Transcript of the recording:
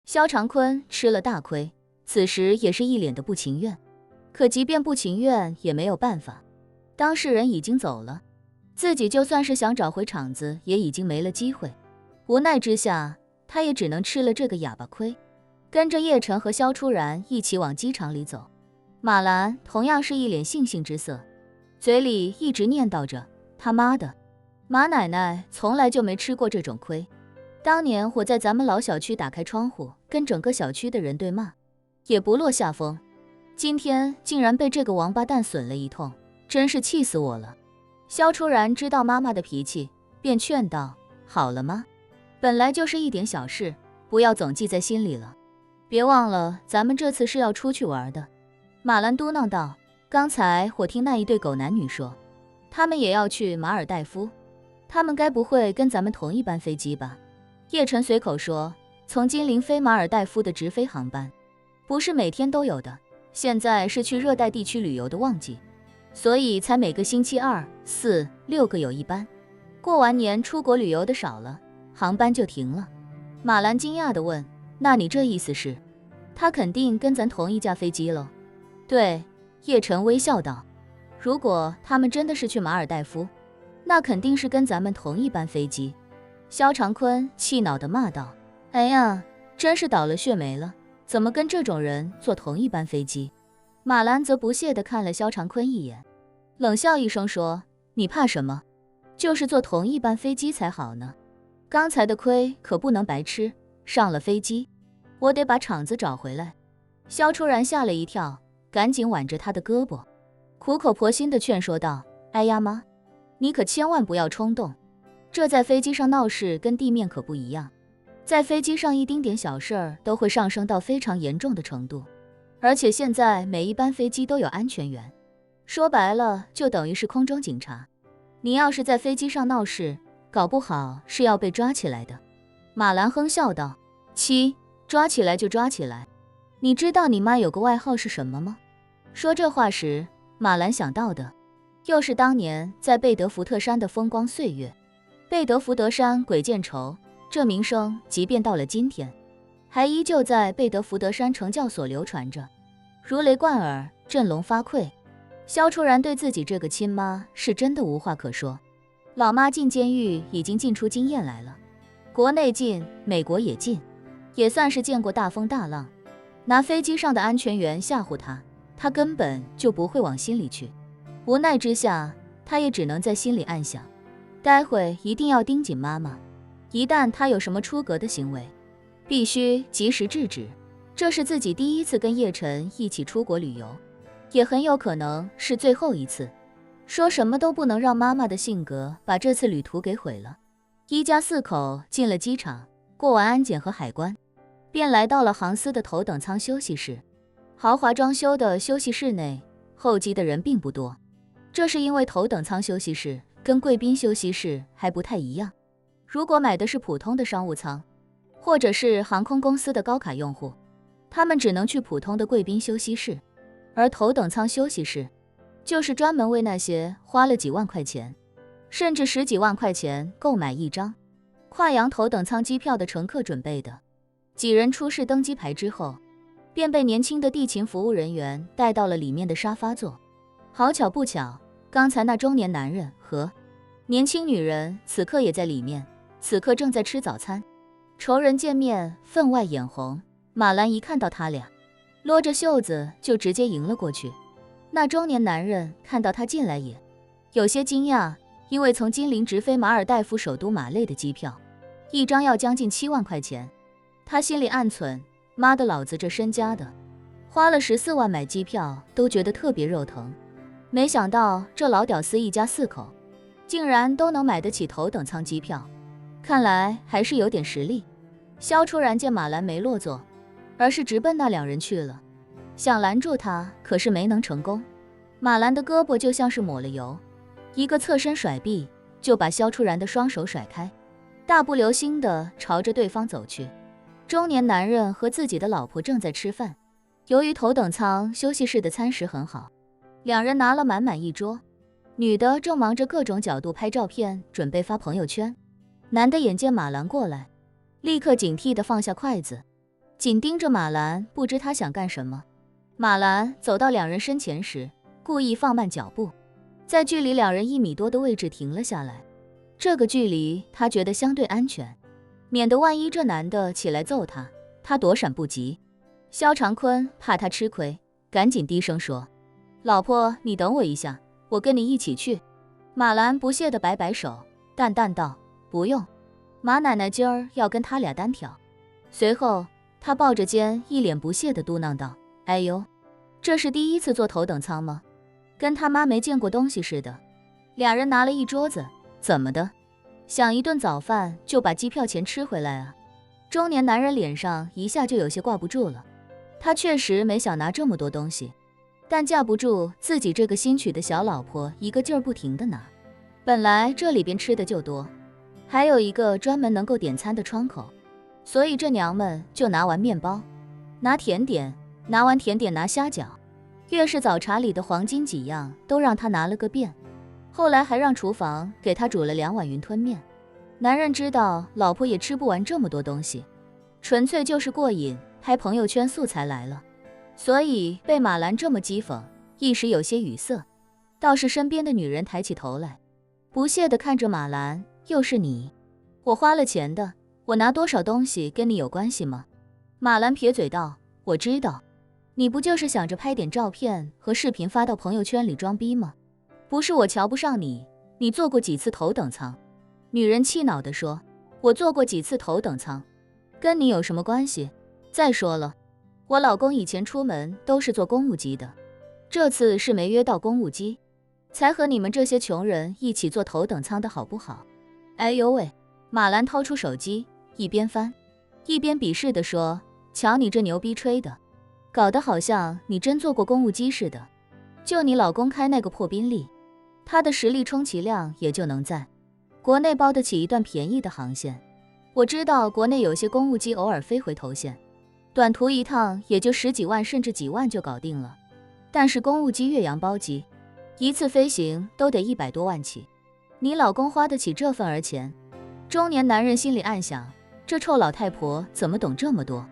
萧长坤吃了大亏，此时也是一脸的不情愿。可即便不情愿也没有办法，当事人已经走了，自己就算是想找回场子也已经没了机会。无奈之下，他也只能吃了这个哑巴亏，跟着叶晨和萧初然一起往机场里走。马兰同样是一脸悻悻之色，嘴里一直念叨着他妈的，马奶奶从来就没吃过这种亏。当年我在咱们老小区打开窗户跟整个小区的人对骂，也不落下风，今天竟然被这个王八蛋损了一通，真是气死我了。萧初然知道妈妈的脾气，便劝道，好了吗？本来就是一点小事，不要总记在心里了，别忘了咱们这次是要出去玩的。马兰嘟囔道，刚才我听那一对狗男女说，他们也要去马尔代夫，他们该不会跟咱们同一班飞机吧？叶晨随口说，从金陵飞马尔代夫的直飞航班，不是每天都有的，现在是去热带地区旅游的旺季，所以才每个星期2、4、6个有一班。过完年出国旅游的少了，航班就停了。马兰惊讶地问，那你这意思是，他肯定跟咱同一架飞机了？对，叶晨微笑道，如果他们真的是去马尔代夫，那肯定是跟咱们同一班飞机。萧长坤气恼地骂道，哎呀，真是倒了血霉了，怎么跟这种人坐同一班飞机？马兰则不屑地看了萧长坤一眼，冷笑一声说，你怕什么？就是坐同一班飞机才好呢，刚才的亏可不能白吃，上了飞机，我得把场子找回来。萧初然吓了一跳，赶紧挽着他的胳膊，苦口婆心地劝说道，哎呀妈，你可千万不要冲动，这在飞机上闹事跟地面可不一样，在飞机上一丁点小事儿都会上升到非常严重的程度，而且现在每一班飞机都有安全员，说白了就等于是空中警察，你要是在飞机上闹事，搞不好是要被抓起来的。马兰哼笑道，抓起来就抓起来，你知道你妈有个外号是什么吗？说这话时，马兰想到的又是当年在贝德福特山的风光岁月。贝德福德山鬼见愁这名声即便到了今天，还依旧在贝德福德山惩教所流传着，如雷贯耳，振聋发聩。萧初然对自己这个亲妈是真的无话可说，老妈进监狱已经进出经验来了，国内进，美国也进，也算是见过大风大浪，拿飞机上的安全员吓唬他，他根本就不会往心里去。无奈之下，他也只能在心里暗想，待会一定要盯紧妈妈，一旦她有什么出格的行为，必须及时制止。这是自己第一次跟叶晨一起出国旅游，也很有可能是最后一次，说什么都不能让妈妈的性格把这次旅途给毁了。一家4口进了机场，过完安检和海关，便来到了航司的头等舱休息室。豪华装修的休息室内，候机的人并不多，这是因为头等舱休息室跟贵宾休息室还不太一样，如果买的是普通的商务舱，或者是航空公司的高卡用户，他们只能去普通的贵宾休息室，而头等舱休息室就是专门为那些花了几万块钱，甚至10几万块钱购买一张跨洋头等舱机票的乘客准备的。几人出示登机牌之后，便被年轻的地勤服务人员带到了里面的沙发座。好巧不巧，刚才那中年男人和年轻女人此刻也在里面，此刻正在吃早餐。仇人见面，分外眼红。马兰一看到他俩，撸着袖子就直接迎了过去。那中年男人看到他进来也有些惊讶，因为从金陵直飞马尔代夫首都马累的机票，一张要将近7万块钱。他心里暗忖，妈的，老子这身家的，花了14万买机票都觉得特别肉疼，没想到这老屌丝一家4口竟然都能买得起头等舱机票，看来还是有点实力。萧初然见马兰没落座，而是直奔那2人去了，想拦住他，可是没能成功。马兰的胳膊就像是抹了油，一个侧身甩臂就把萧初然的双手甩开，大步流星地朝着对方走去。中年男人和自己的老婆正在吃饭，由于头等舱休息室的餐食很好，2人拿了满满一桌，女的正忙着各种角度拍照片，准备发朋友圈。男的眼见马兰过来，立刻警惕地放下筷子，紧盯着马兰，不知他想干什么。马兰走到两人身前时，故意放慢脚步，在距离两人1米多的位置停了下来。这个距离他觉得相对安全，免得万一这男的起来揍他，他躲闪不及。肖长坤怕他吃亏，赶紧低声说：“老婆，你等我一下，我跟你一起去。”马兰不屑地摆摆手，淡淡道：“不用，马奶奶今儿要跟他俩单挑。”随后他抱着肩，一脸不屑地嘟囔道：“哎呦，这是第一次坐头等舱吗？跟他妈没见过东西似的。”俩人拿了一桌子，怎么的？想一顿早饭就把机票钱吃回来啊？中年男人脸上一下就有些挂不住了。他确实没想拿这么多东西，但架不住自己这个新娶的小老婆一个劲儿不停地拿。本来这里边吃的就多，还有一个专门能够点餐的窗口，所以这娘们就拿完面包，拿甜点，拿完甜点拿虾饺，越是早茶里的黄金几样都让他拿了个遍。后来还让厨房给他煮了2碗云吞面。男人知道老婆也吃不完这么多东西，纯粹就是过瘾，拍朋友圈素材来了，所以被马兰这么讥讽，一时有些语塞。倒是身边的女人抬起头来，不屑地看着马兰：“又是你？我花了钱的，我拿多少东西跟你有关系吗？”马兰撇嘴道：“我知道，你不就是想着拍点照片和视频发到朋友圈里装逼吗？不是我瞧不上你，你坐过几次头等舱？”女人气恼地说：“我坐过几次头等舱，跟你有什么关系？再说了，我老公以前出门都是坐公务机的，这次是没约到公务机，才和你们这些穷人一起坐头等舱的好不好？”哎呦喂！马兰掏出手机，一边翻，一边鄙视地说：“瞧你这牛逼吹的，搞得好像你真坐过公务机似的。就你老公开那个破宾利，他的实力充其量也就能在国内包得起一段便宜的航线。我知道国内有些公务机偶尔飞回头线，短途一趟也就10几万甚至几万就搞定了，但是公务机越洋包机，一次飞行都得100多万起。你老公花得起这份儿钱？”中年男人心里暗想，这臭老太婆怎么懂这么多？